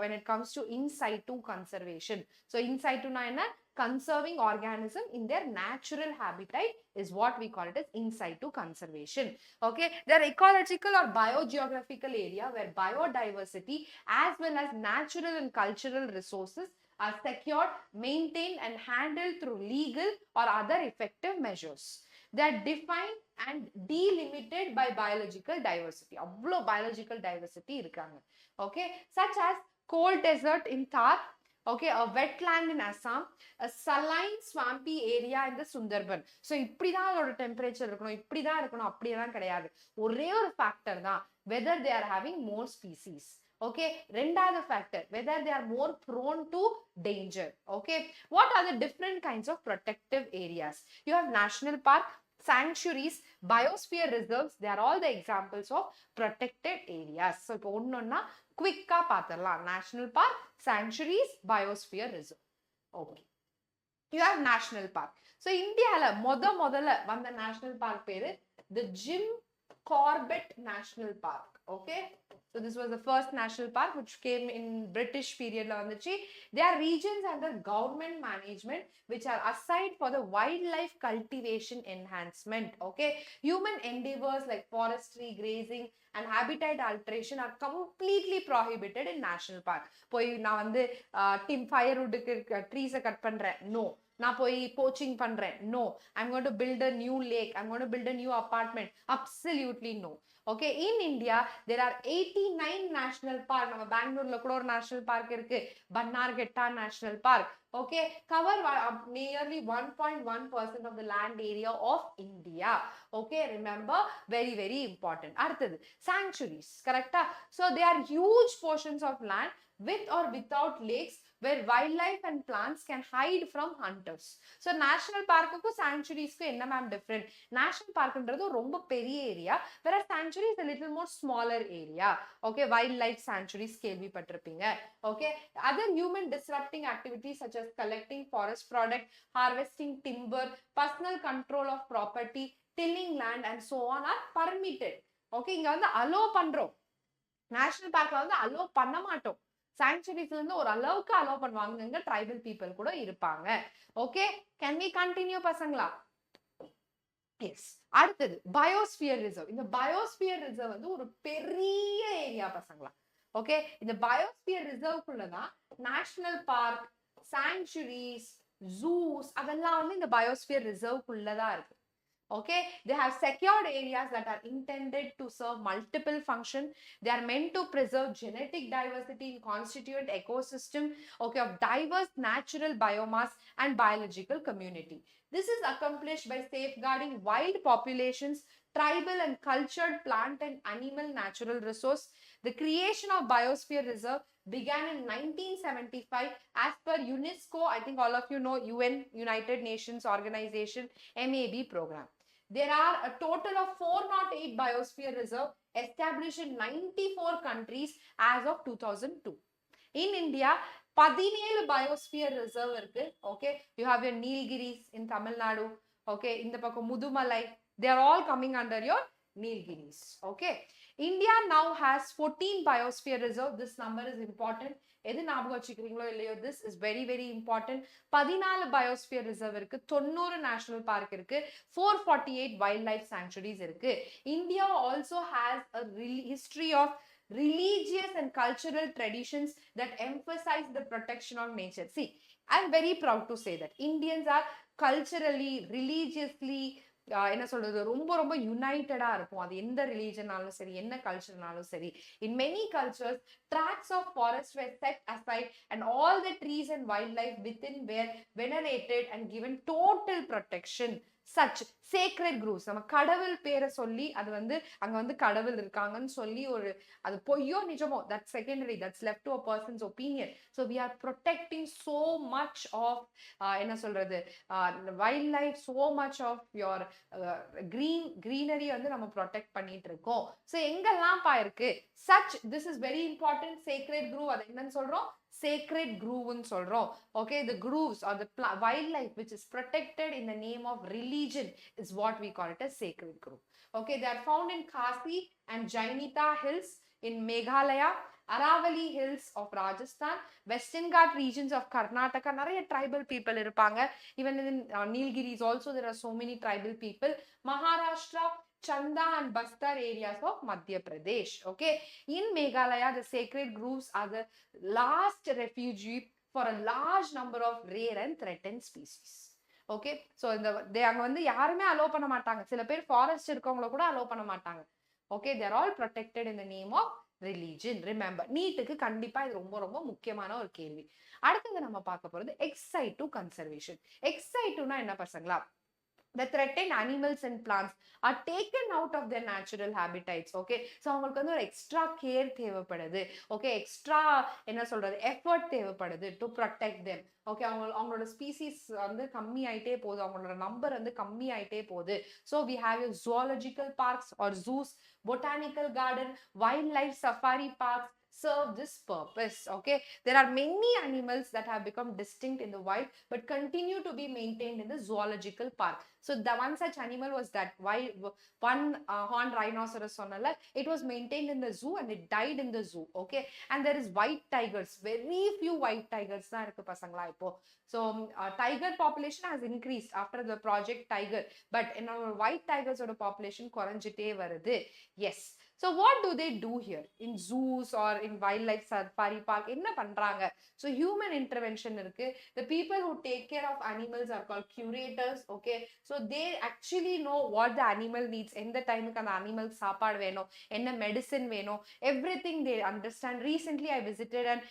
when it comes to in situ conservation. So in situ na enna? Conserving organism in their natural habitat is what we call it as in situ conservation. Okay, there are ecological or biogeographical area where biodiversity as well as natural and cultural resources are secured, maintained and handled through legal or other effective measures. They are defined and delimited by biological diversity. Avlo biological diversity irukanga. Okay, such as cold desert in Thar, okay, a wetland in Assam, a saline swampy area in the Sundarban. So இப்படிதான் அதோட temperature இருக்கணும், இப்படிதான் இருக்கணும், அப்படியெல்லாம் கிடையாது. ஒரே ஒரு factor தான், whether they are having more species. Okay, ரெண்டாவது factor, whether they are more prone to danger. Okay, what are the different kinds of protective areas? You have national park, sanctuaries, biosphere reserves, they are all the examples of protected areas. So இப்போ ஒன்னொன்னா குவிக்கா பார்த்துடலாம். national park, sanctuaries, biosphere reserve. Okay, you have national park. So இந்தியால முதல்ல வந்த national park பேரு the Jim Corbett National Park. Okay, so this was the first national park which came in British period la vanduchi. They are regions under government management which are assigned for the wildlife cultivation enhancement. Okay, human endeavors like forestry, grazing and habitat alteration are completely prohibited in national park. Poi na vandu tim firewood trees cut pandren, no. நான் போய் poaching பண்றேன், no. I'm going to build a new lake, I'm going to build a new apartment, absolutely no. Okay, in India there are 89 national park. நம்ம பெங்களூர்ல கூட ஒரு national park இருக்கு, Bannerghatta national park. Okay, cover nearly 1.1% of the land area of India. Okay, remember, very very important. அடுத்தது sanctuaries, correct? So they are huge portions of land with or without lakes where wildlife and plants can hide from hunters. So national park ku sanctuaries ku enna ma'am different? National park endradhu romba periya area, whereas sanctuary is a little more smaller area. Okay, wildlife sanctuaries kelvi pattirpinga. Okay, other human disrupting activities such as collecting forest product, harvesting timber, personal control of property, tilling land and so on are permitted. Okay, inga vandu allow pandrom. National park la vandu allow panna maatom. sanctuaries இருந்து ஒரு அளவுக்கு allow பண்ணுவாங்க, tribal people கூட இருப்பாங்க. Okay, can we continue பசங்களா? Yes. அடுத்தது biosphere reserve. இந்த biosphere reserve வந்து ஒரு பெரிய ஏரியா பசங்களா. Okay, இந்த biosphere reserve குள்ளதான் national park, sanctuaries, zoos அதெல்லாம் வந்து இந்த biosphere reserve குள்ளதான் இருக்கு. Okay, they have secured areas that are intended to serve multiple functions. They are meant to preserve genetic diversity in constituent ecosystem, okay, of diverse natural biomass and biological community. This is accomplished by safeguarding wild populations, tribal and cultured plant and animal natural resource. The creation of biosphere reserve began in 1975 as per UNESCO, I think all of you know, UN, United Nations Organization, MAB program. There are a total of 408 biosphere reserve established in 94 countries as of 2002. In India, 17 biosphere reserve irukku. Okay, you have your Nilgiris in Tamil Nadu. Okay, in the pakam Mudumalai, they are all coming under your Nilgiris. Okay, India now has 14 biosphere reserve. This number is important. எது ஞாபகம் வச்சுக்கிறீங்களோ இல்லையோ, this is very very important. 14 biosphere reserve இருக்கு, 90 national park இருக்கு, 448 wildlife sanctuaries இருக்கு. India also has a history of religious and cultural traditions that emphasize the protection of nature. See, I'm very proud to say that Indians are culturally, religiously, என்ன சொல்றது, ரொம்ப ரொம்ப யுனைட்டடா இருக்கும். அது எந்த ரிலீஜனாலும் சரி, என்ன கல்ச்சர்னாலும் சரி. In many cultures, tracts of forest were set aside and all the trees and wildlife within were venerated and given total protection. Such sacred groves, நம்ம கடவுள் பேரை சொல்லி அது வந்து அங்க வந்து கடவுள் இருக்காங்கன்னு சொல்லி ஒரு அது பொய்யோ நிஜமோ, that's secondary, that's left to a person's opinion. So we are protecting so much of என்ன சொல்றது, wildlife, so much of your greenery வந்து நம்ம protect பண்ணிட்டு இருக்கோம். So எங்கெல்லாம் பா இருக்கு such, this is very important, sacred grove, அது என்னன்னு சொல்றோம், sacred grove ன்னு சொல்றோம். Okay, the groves or the wildlife which is protected in the name of religion is what we call it as sacred grove. Okay, they are found in Khasi and Jainita hills in Meghalaya, Aravalli hills of Rajasthan, Western Ghat regions of Karnataka. நிறைய tribal people இருப்பாங்க. Even in Nilgiris also there are so many tribal people. Maharashtra, Chanda and Bastar areas of Madhya Pradesh. Okay, in Meghalaya the sacred groves are the last refuge for a large number of rare and threatened species. Okay, so இந்த அங்க வந்து யாருமே allow பண்ண மாட்டாங்க, சில பேர் forest இருக்கவங்கள கூட அலோ பண்ண மாட்டாங்க. Okay, they are all protected in the name of religion. Remember, நீட்டுக்கு கண்டிப்பா இது ரொம்ப ரொம்ப முக்கியமான ஒரு கேள்வி. அடுத்தது நம்ம பார்க்க போறது எக்ஸைட் டு கன்சர்வேஷன். எக்ஸைட் டுனா என்ன பசங்களா, the threatened animals and plants are taken out of their natural habitats. Okay, so அவங்களுக்கு வந்து ஒரு எக்ஸ்ட்ரா கேர் தேவைப்படுது. ஓகே, எக்ஸ்ட்ரா என்ன சொல்றது எஃபர்ட் தேவைப்படுது டு ப்ரொடெக்ட் தெம். ஓகே, அவங்களோட ஸ்பீசிஸ் வந்து கம்மி ஆயிட்டே போகுது, அவங்களோட நம்பர் வந்து கம்மி ஆயிட்டே போகுது. So we have you zoological parks or zoos, botanical garden, wildlife safari parks serve this purpose. Okay, there are many animals that have become distinct in the wild but continue to be maintained in the zoological park. So the one such animal was that one horned rhinoceros sonala. It was maintained in the zoo and it died in the zoo. Okay, and there is white tigers, very few white tigers da irukku pasangala ipo. So tiger population has increased after the project tiger, but in our white tigers oda population koranjite varudhu. Yes, so what do they do here in zoos or in wildlife safari park? enna pandranga? So human intervention irukku. The people who take care of animals are called curators. Okay, so they actually know what the animal needs, endha time ku and animal saapad veno, enna medicine veno, everything they understand. Recently I visited an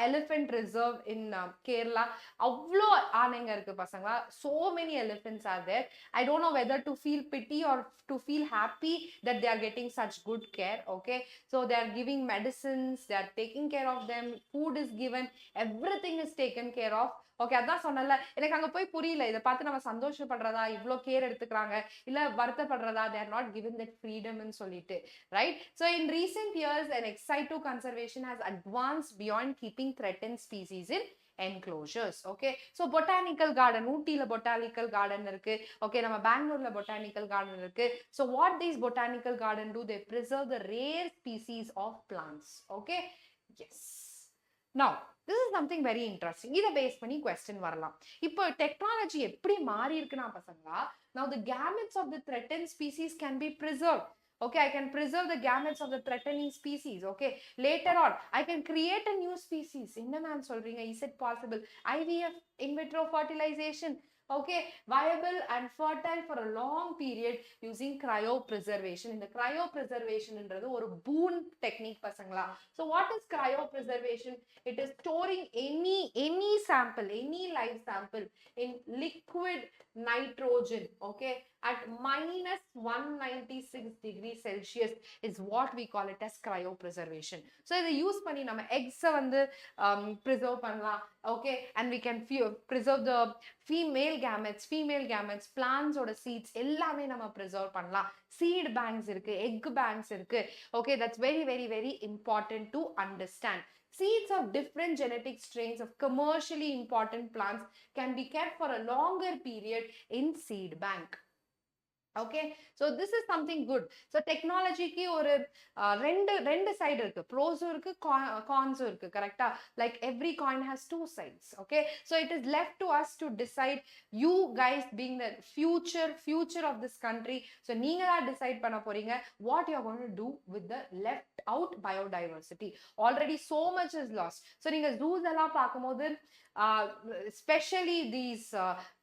elephant reserve in Kerala. avlo aanenga irukku pasanga, so many elephants are there. I don't know whether to feel pity or to feel happy that they are getting such good care. Okay, so they are giving medicines, they are taking care of them, food is given, everything is taken care of. Okay, அதான் சொன்னல, எனக்கு அங்க போய் புரியல, இதை பார்த்து நம்ம சந்தோஷப்படுறதா, இவ்வளோ கேர் எடுத்துக்கிறாங்க, இல்ல வருத்தப்படுறதா, they are not given that freedom ன்னு சொல்லிட்டு, right? So in recent years an 𝐿2 conservation has advanced beyond keeping threatened species in enclosures. Okay, so botanical garden, ஊட்டில botanical garden இருக்கு. Okay, நம்ம பெங்களூர்ல botanical garden இருக்கு. So what these botanical garden do, they preserve the rare species of plants. Okay, yes. Now this is something very interesting. இத base பண்ணி question வரலாம். இப்போ technology எப்படி மாறி இருக்குன்னா பசங்களா, now the gametes of the threatened species can be preserved. Okay, I can preserve the gametes of the threatening species. Okay, later on I can create a new species. enna ma'am solringa, is it possible? IVF, in vitro fertilization. Okay, viable and fertile for a long period using cryopreservation. இந்த cryopreservation என்றது ஒரு boon technique பசங்களா. So what is cryopreservation? It is storing any sample, any live sample in liquid nitrogen. Okay, at minus 196 degrees Celsius is what we call it as cryopreservation. So இதை use பண்ணி நம்ம eggs வந்து preserve பண்ணலாம். Okay, and we can preserve the female gametes, plants oda seeds எல்லாமே நம்ம preserve பண்ணலாம். seed banks இருக்கு, egg banks இருக்கு. Okay, that's very very very important to understand. Seeds of different genetic strains of commercially important plants can be kept for a longer period in seed bank. Okay, so this is something good. So technology ki ஒரு ரெண்டு side இருக்கு, ப்ரோஸும் இருக்கு, கான்ஸும் இருக்கு. கரெக்டா? Like every coin has two sides. Okay, so it is left to us to decide. You guys being the future of this country, so நீங்க தான் decide பண்ண போறீங்க what you are going to do with the left out biodiversity. Already so much is lost. So நீங்க zoos எல்லாம் பார்க்கும்போது especially these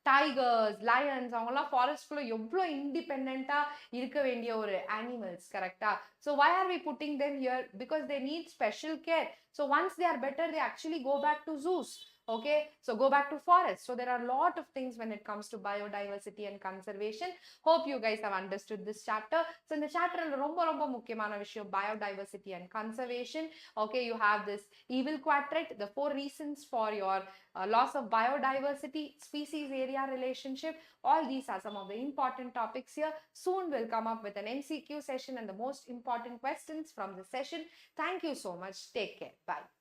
tigers, lions, அவங்கலாம் ஃபாரஸ்ட்குள்ள எவ்வளோ இண்டிபெண்டா இருக்க வேண்டிய ஒரு animals. கரெக்டா? So why are we putting them here? Because they need special care. So once they are better, they actually go back to zoos. Okay, so go back to forest. So there are a lot of things when it comes to biodiversity and conservation. Hope you guys have understood this chapter. So in the chapter ரொம்ப முக்கியமான விஷயம் biodiversity and conservation. Okay, you have this evil quadrant, the 4 reasons for your loss of biodiversity, species area relationship. All these are some of the important topics here. Soon we'll come up with an MCQ session and the most important questions from the session. Thank you so much. Take care. Bye.